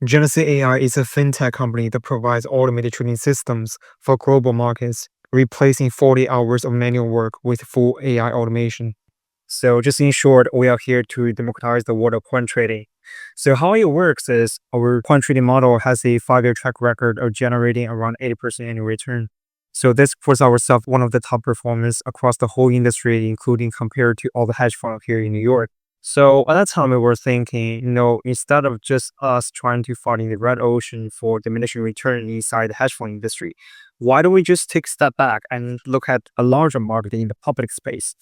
Jenacie AI is a fintech company that provides automated trading systems for global markets, replacing 40 hours of manual work with full AI automation. So just in short, we are here to democratize the world of quant trading. So how it works is our quant trading model has a 5-year track record of generating around 80% annual return. So this puts ourselves one of the top performers across the whole industry, including compared to all the hedge funds here in New York. So at that time, we were thinking, instead of just us trying to fight in the red ocean for diminishing return inside the hedge fund industry, why don't we just take a step back and look at a larger market in the public space?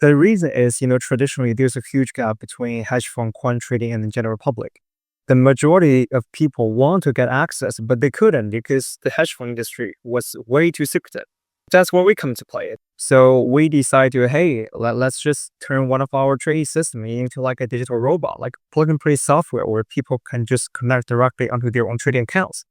The reason is, traditionally there's a huge gap between hedge fund quant trading and the general public. The majority of people want to get access, but they couldn't because the hedge fund industry was way too secretive. That's where we come to play it. So we decide to, hey, let's just turn one of our trading system into like a digital robot, like plug and play software where people can just connect directly onto their own trading accounts.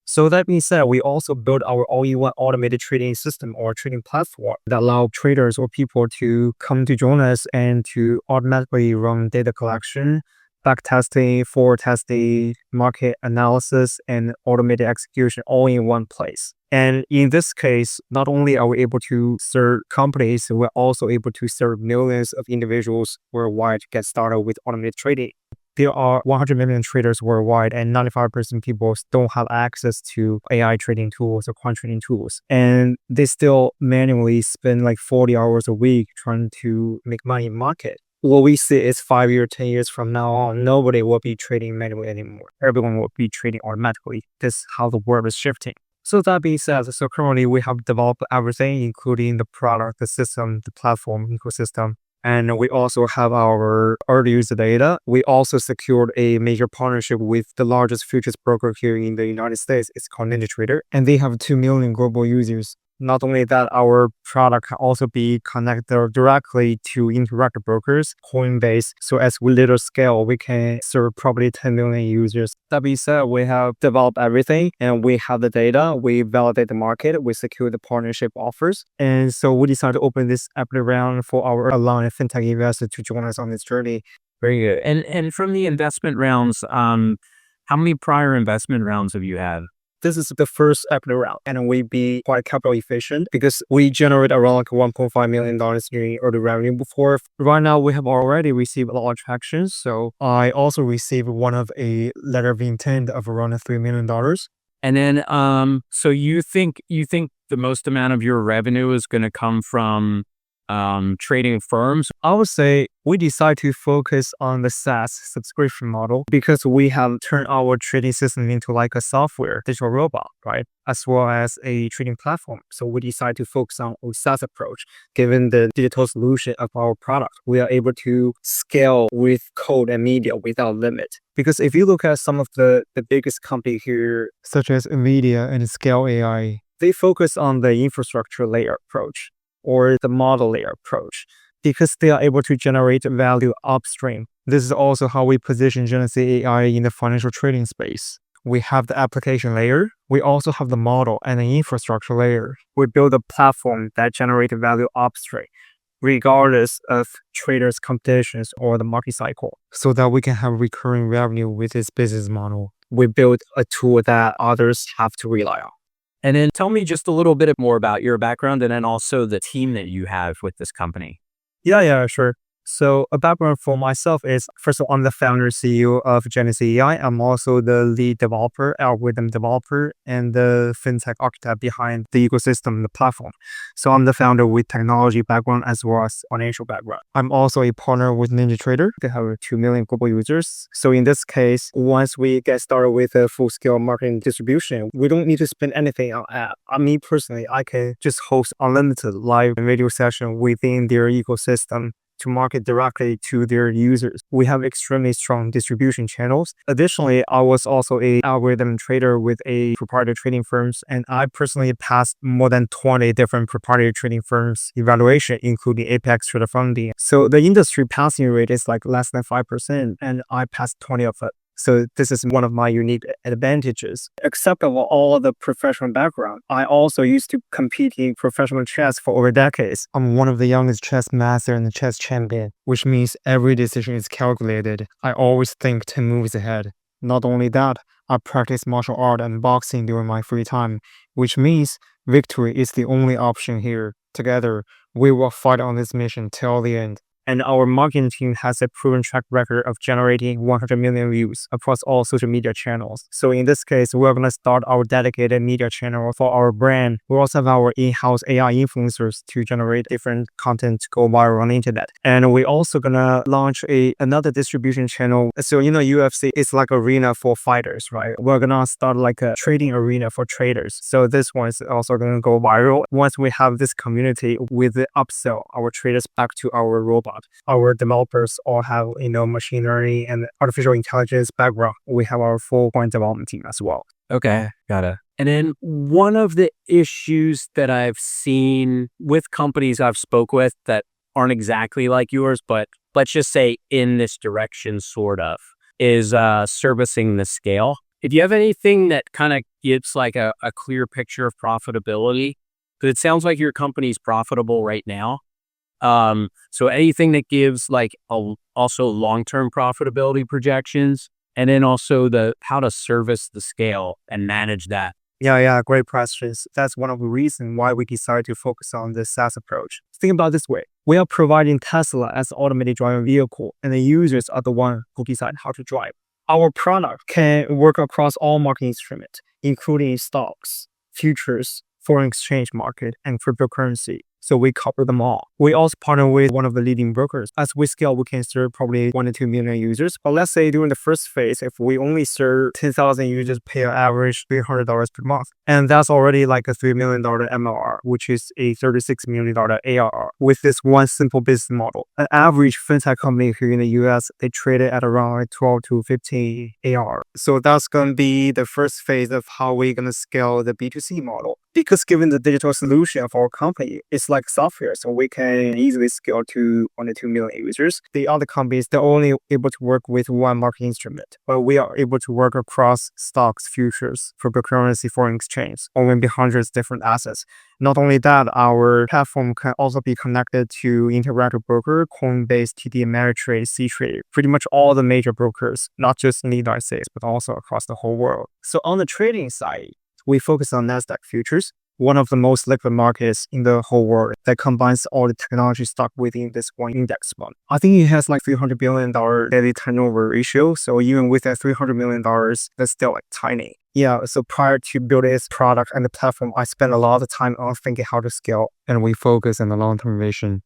So that being said, we also built our all-in-one automated trading system or trading platform that allow traders or people to come to join us and to automatically run data collection, back testing, forward testing, market analysis, and automated execution all in one place. And in this case, not only are we able to serve companies, we're also able to serve millions of individuals worldwide to get started with automated trading. There are 100 million traders worldwide, and 95% people don't have access to AI trading tools or quant trading tools. And they still manually spend like 40 hours a week trying to make money in market. What we see is 5 years, 10 years from now on, nobody will be trading manually anymore. Everyone will be trading automatically. This is how the world is shifting. So that being said, so currently we have developed everything, including the product, the system, the platform, ecosystem. And we also have our early user data. We also secured a major partnership with the largest futures broker here in the United States. It's called NinjaTrader, and they have 2 million global users. Not only that, our product can also be connected directly to interactive brokers, Coinbase. So as we little scale, we can serve probably 10 million users. That being said, we have developed everything and we have the data. We validate the market. We secure the partnership offers. And so we decided to open this equity round for our aligned fintech investors to join us on this journey. Very good. And from the investment rounds, how many prior investment rounds have you had? This is the first equity round, and we be quite capital efficient because we generate around like $1.5 million in early revenue before. Right now, we have already received a lot of traction. So I also received one of a letter of intent of around $3 million. And then, so you think the most amount of your revenue is going to come from trading firms? I would say we decide to focus on the SaaS subscription model because we have turned our trading system into like a software digital robot, right? As well as a trading platform. So we decide to focus on a SaaS approach. Given the digital solution of our product, we are able to scale with code and media without limit. Because if you look at some of the biggest companies here, such as Nvidia and Scale AI, they focus on the infrastructure layer approach or the model layer approach because they are able to generate value upstream. This is also how we position Jenacie AI in the financial trading space. We have the application layer. We also have the model and the infrastructure layer. We build a platform that generates value upstream, regardless of traders' competitions or the market cycle, so that we can have recurring revenue with this business model. We build a tool that others have to rely on. And then tell me just a little bit more about your background and then also the team that you have with this company. Yeah, sure. So a background for myself is, first of all, I'm the founder CEO of Jenacie AI. I'm also the lead developer, algorithm developer, and the fintech architect behind the ecosystem, the platform. So I'm the founder with technology background as well as financial background. I'm also a partner with NinjaTrader. They have 2 million global users. So in this case, once we get started with a full-scale marketing distribution, we don't need to spend anything on app. Me personally, I can just host unlimited live video session within their ecosystem to market directly to their users. We have extremely strong distribution channels. Additionally, I was also an algorithm trader with a proprietary trading firms, and I personally passed more than 20 different proprietary trading firms evaluation, including Apex Trader Funding. So the industry passing rate is like less than 5%, and I passed 20 of it. So this is one of my unique advantages. Except of all the professional background, I also used to compete in professional chess for over decades. I'm one of the youngest chess master and the chess champion, which means every decision is calculated. I always think 10 moves ahead. Not only that, I practice martial art and boxing during my free time, which means victory is the only option here. Together, we will fight on this mission till the end. And our marketing team has a proven track record of generating 100 million views across all social media channels. So in this case, we're going to start our dedicated media channel for our brand. We also have our in-house AI influencers to generate different content to go viral on the internet. And we're also going to launch another distribution channel. So, UFC is like arena for fighters, right? We're going to start like a trading arena for traders. So this one is also going to go viral. Once we have this community with the upsell our traders back to our robot. Our developers all have, machine learning and artificial intelligence background. We have our full Quant development team as well. Okay, got it. And then one of the issues that I've seen with companies I've spoke with that aren't exactly like yours, but let's just say in this direction, sort of, is servicing the scale. If you have anything that kind of gives like a clear picture of profitability, because it sounds like your company's profitable right now. So anything that gives like also long-term profitability projections, and then also how to service the scale and manage that. Yeah, great questions. That's one of the reasons why we decided to focus on the SaaS approach. Think about it this way. We are providing Tesla as an automated driving vehicle, and the users are the one who decide how to drive. Our product can work across all market instruments, including stocks, futures, foreign exchange market, and cryptocurrency. So we cover them all. We also partner with one of the leading brokers. As we scale, we can serve probably 1 to 2 million users. But let's say during the first phase, if we only serve 10,000 users, pay an average $300 per month. And that's already like a $3 million MLR, which is a $36 million ARR. With this one simple business model, an average fintech company here in the US, they trade it at around like 12 to 15 ARR. So that's going to be the first phase of how we're going to scale the B2C model. Because given the digital solution of our company, it's like software, so we can easily scale to 1 to 2 million users. The other companies, they're only able to work with one market instrument, but we are able to work across stocks, futures, cryptocurrency, foreign exchange, or maybe hundreds of different assets. Not only that, our platform can also be connected to Interactive Broker, Coinbase, TD Ameritrade, Ctrade, pretty much all the major brokers, not just in the United States, but also across the whole world. So on the trading side, we focus on NASDAQ futures, one of the most liquid markets in the whole world that combines all the technology stock within this one index fund. I think it has like $300 billion daily turnover ratio. So even with that $300 million, that's still like tiny. Yeah, so prior to building this product and the platform, I spent a lot of time on thinking how to scale, and we focus on the long-term vision.